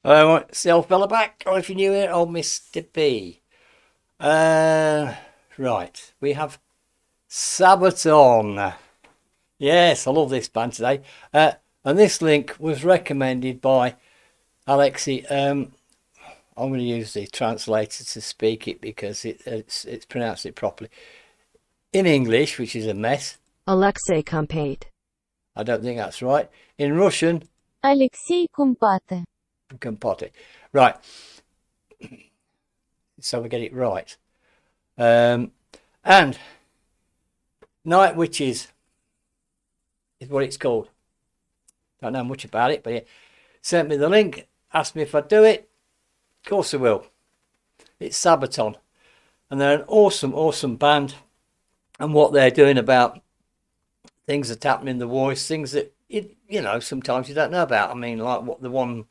Self Bella back, or if you're new here, old Mr. B. Right, we have Sabaton. Yes, I love this band today. And this link was recommended by Alexei. I'm going to use the translator to speak it because it's pronounced it properly. In English, which is a mess. Alexei Kумпатэ. I don't think that's right. In Russian. Алексей Кумпатэ. Kumпатэ. Right. So we get it right. And Night Witches is what it's called. Don't know much about it, but he sent me the link, asked me if I'd do it. Of course I will. It's Sabaton. And they're an awesome, awesome band. And what they're doing about things that happen in the wars, things that, sometimes you don't know about. I mean, like what the one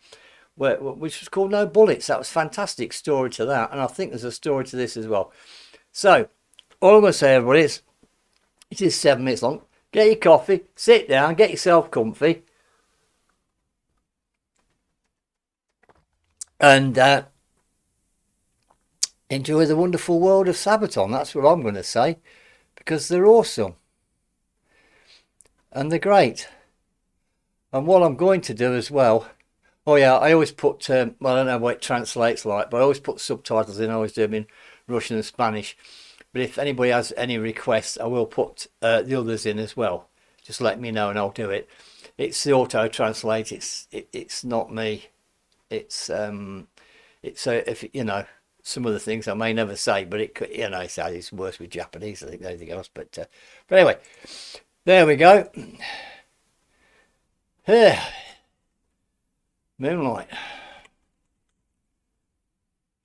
which was called No Bullets. That was a fantastic story to that. And I think there's a story to this as well. So, all I'm going to say, everybody, is it is 7 minutes long. Get your coffee, sit down, get yourself comfy. And enjoy the wonderful world of Sabaton. That's what I'm going to say. Because they're awesome. And they're great. And what I'm going to do as well... Oh yeah, I always put... I don't know what it translates like, but I always put subtitles in. I always do them in Russian and Spanish. But if anybody has any requests, I will put the others in as well. Just let me know and I'll do it. It's the auto-translate. It's not me. It's if some of the things I may never say, but it could, it's worse with Japanese than anything else. But anyway, there we go. Here, Moonlight.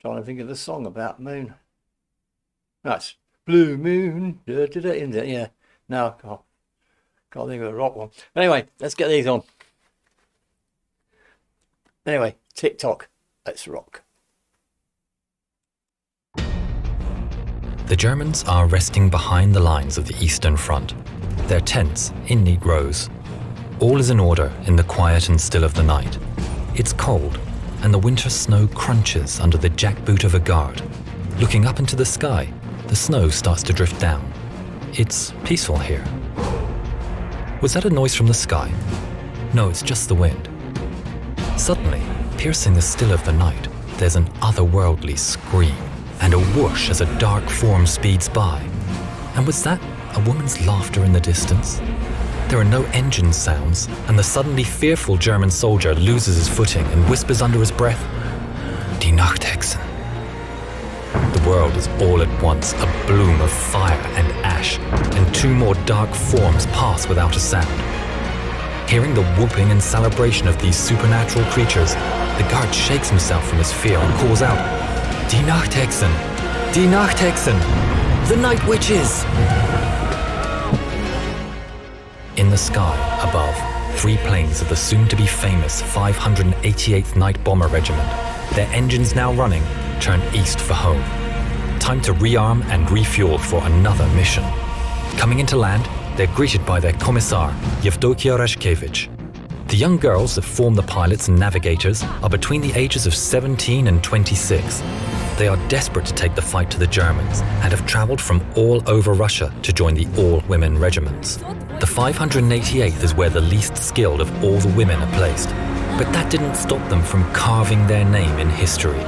Trying to think of a song about moon. That's Blue Moon. Isn't it? Yeah. No, can't think of a rock one. Anyway, let's get these on. Anyway, TikTok. Let's rock. The Germans are resting behind the lines of the Eastern Front, their tents in neat rows. All is in order in the quiet and still of the night. It's cold, and the winter snow crunches under the jackboot of a guard. Looking up into the sky, the snow starts to drift down. It's peaceful here. Was that a noise from the sky? No, it's just the wind. Suddenly, piercing the still of the night, there's an otherworldly scream and a whoosh as a dark form speeds by. And was that a woman's laughter in the distance? There are no engine sounds, and the suddenly fearful German soldier loses his footing and whispers under his breath, Die Nachthexen. The world is all at once a bloom of fire and ash, and two more dark forms pass without a sound. Hearing the whooping and celebration of these supernatural creatures, the guard shakes himself from his fear and calls out, Die Nachthexen! Die Nachthexen! The Night Witches! In the sky, above, 3 planes of the soon-to-be-famous 588th Night Bomber Regiment, their engines now running, turn east for home. Time to rearm and refuel for another mission. Coming into land, they're greeted by their Commissar, Yevdokia Rashkevich. The young girls that form the pilots and navigators are between the ages of 17 and 26. They are desperate to take the fight to the Germans and have traveled from all over Russia to join the all-women regiments. The 588th is where the least skilled of all the women are placed, but that didn't stop them from carving their name in history.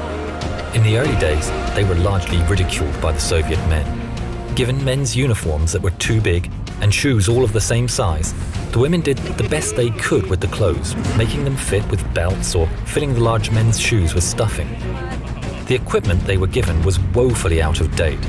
In the early days, they were largely ridiculed by the Soviet men. Given men's uniforms that were too big and shoes all of the same size, the women did the best they could with the clothes, making them fit with belts or filling the large men's shoes with stuffing. The equipment they were given was woefully out of date.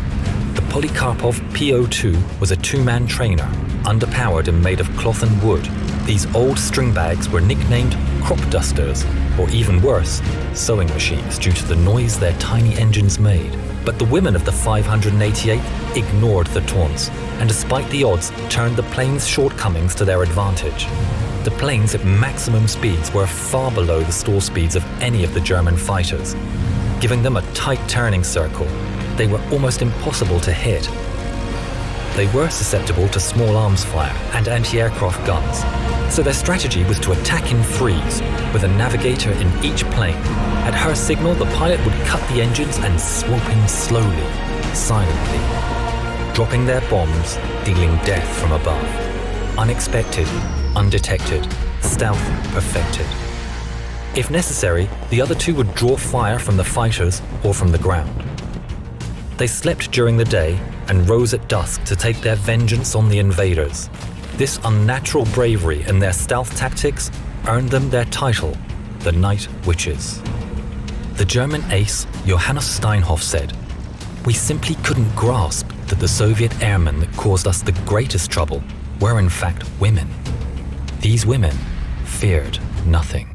The Polikarpov PO2 was a 2-man trainer, underpowered and made of cloth and wood. These old string bags were nicknamed crop dusters, or even worse, sewing machines due to the noise their tiny engines made. But the women of the 588th ignored the taunts, and despite the odds, turned the plane's shortcomings to their advantage. The planes at maximum speeds were far below the stall speeds of any of the German fighters. Giving them a tight turning circle, they were almost impossible to hit. they were susceptible to small arms fire and anti-aircraft guns, so their strategy was to attack in threes, with a navigator in each plane. At her signal, the pilot would cut the engines and swoop in slowly, silently, dropping their bombs, dealing death from above. Unexpected, undetected, stealth perfected. If necessary, the other two would draw fire from the fighters or from the ground. They slept during the day and rose at dusk to take their vengeance on the invaders. This unnatural bravery and their stealth tactics earned them their title, the Night Witches. The German ace Johannes Steinhoff said, "We simply couldn't grasp that the Soviet airmen that caused us the greatest trouble were in fact women. These women feared nothing."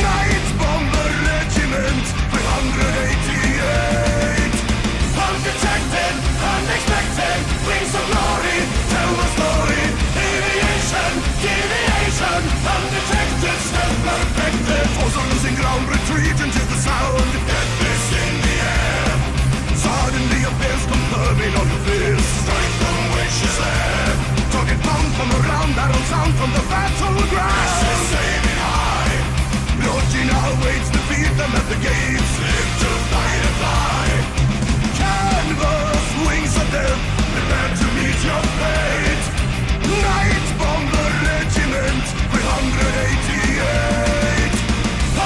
Night Bomber Regiment, 588. Undetected, unexpected, wings of glory, tell the story. Deviation, deviation, undetected, stealth perfected. Foes are losing ground, retreat into the sound. Get this in the air. Suddenly appears confirming all your fears. Strike the witches there. Target bound from around, battle sound from the battleground. Saving high. Blooding awaits, defeat them at the gates. Live to fight and fly. Canvas, wings of death, prepare to meet your fate. Night Bomber Regiment, 388.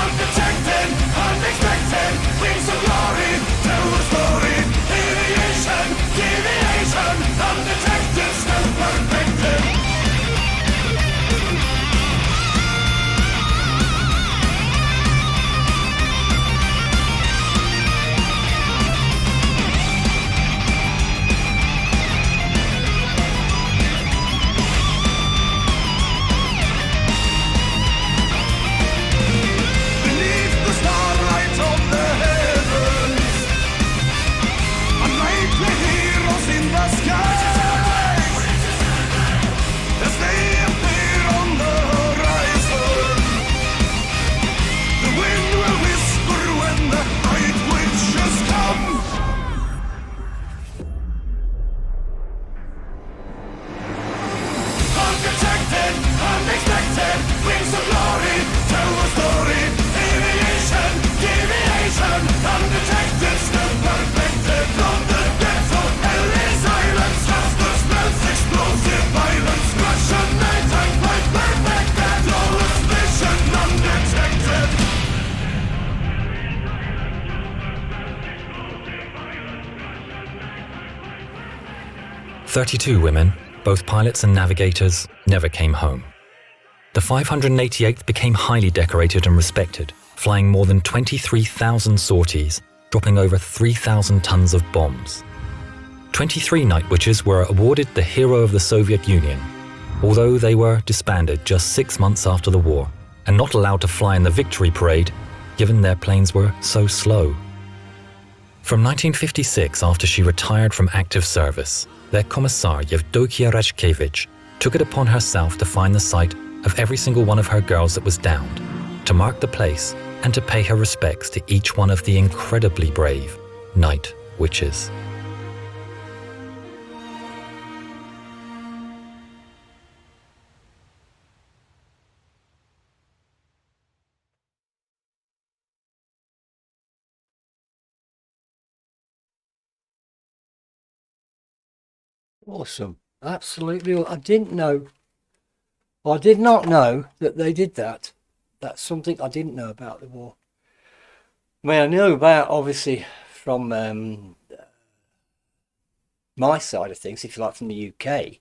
Undetected, unexpected, wings of glory, tell the story. Deviation, deviation, undetected, stealth perfected. Beneath the starlight of the heavens, unlikely heroes in the skies, as they appear on the horizon, the wind will whisper when the night witches come. Undetected, unexpected, wings of glory, tell the story. Deviation, deviation, undetected, still perfected. From the depths of Ellis Islands, faster spells, explosive violence, Russian nighttime fight, perfected. Flawless vision, undetected. 32 women, both pilots and navigators, never came home. The 588th became highly decorated and respected, flying more than 23,000 sorties, dropping over 3,000 tons of bombs. 23 Night Witches were awarded the Hero of the Soviet Union, although they were disbanded just 6 months after the war and not allowed to fly in the victory parade, given their planes were so slow. From 1956, after she retired from active service, their commissar Yevdokia Rashkevich took it upon herself to find the site of every single one of her girls that was downed, to mark the place and to pay her respects to each one of the incredibly brave Night Witches. Awesome. Absolutely. I did not know that they did that. That's something I didn't know about the war. I mean, I knew about, obviously, my side of things, if you like, from the UK.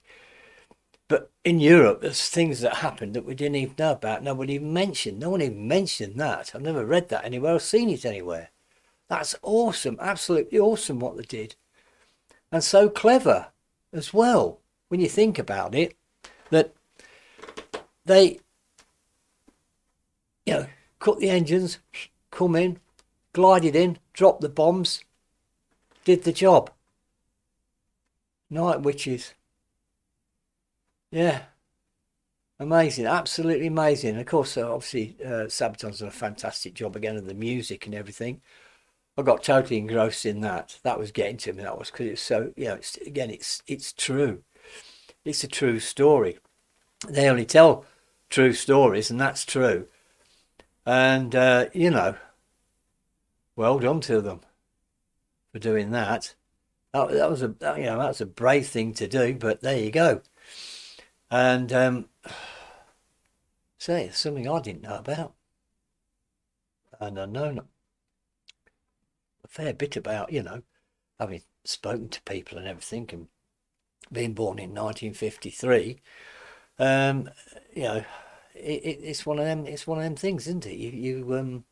But in Europe, there's things that happened that we didn't even know about. Nobody even mentioned. No one even mentioned that. I've never read that anywhere or seen it anywhere. That's awesome. Absolutely awesome what they did. And so clever as well, when you think about it, that they, cut the engines, come in, glided in, dropped the bombs, did the job. Night witches. Yeah. Amazing. Absolutely amazing. And of course, obviously, Sabaton's done a fantastic job again of the music and everything. I got totally engrossed in that. That was getting to me. That was because it's so, it's true. It's a true story. They only tell true stories, and that's true. And, well done to them for doing that. That was a brave thing to do, but there you go. And say it's something I didn't know about, and I know a fair bit about, having spoken to people and everything, and being born in 1953. It's one of them. It's one of them things, isn't it? You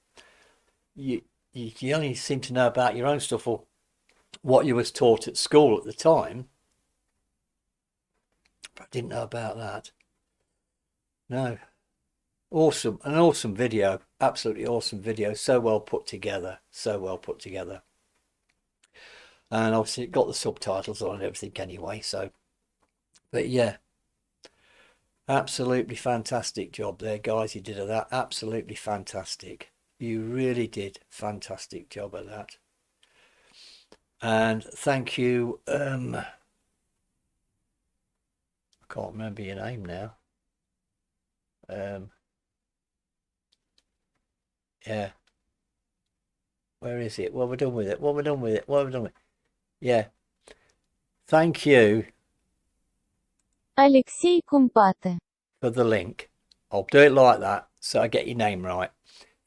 only seem to know about your own stuff or what you was taught at school at the time. But I didn't know about that. No. Awesome. An awesome video. Absolutely awesome video. So well put together. So well put together. And obviously it got the subtitles on and everything anyway. So, but yeah. Absolutely fantastic job there, guys. You did that. Absolutely fantastic. You really did fantastic job at that. And thank you. I can't remember your name now. Yeah. Where is it? What have we done with it? What have we done with it? What have we done with it? Yeah. Thank you Алексей Кумпатэ. for the link. I'll do it like that so I get your name right.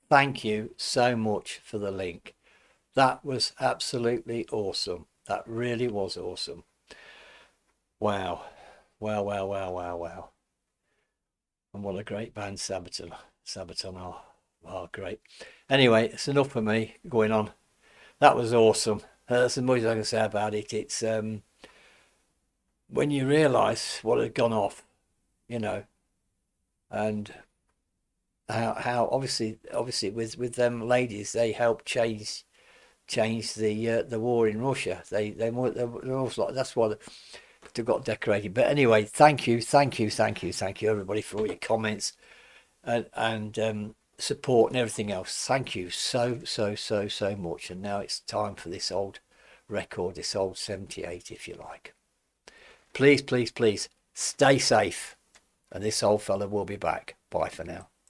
Thank you so much for the link. That was absolutely awesome. That really was awesome. Wow. Wow, wow, wow, wow, wow. And what a great band Sabaton. Sabaton are great. Anyway, it's enough for me going on. That was awesome. That's as much as I can say about it. It's when you realise what had gone off, and how obviously with them ladies, they helped change the war in Russia. They're also like, that's why they got decorated. But anyway, thank you everybody for all your comments and support and everything else. Thank you so much. And now it's time for this old record, this old 78, if you like. Please stay safe, and this old fella will be back. Bye for now.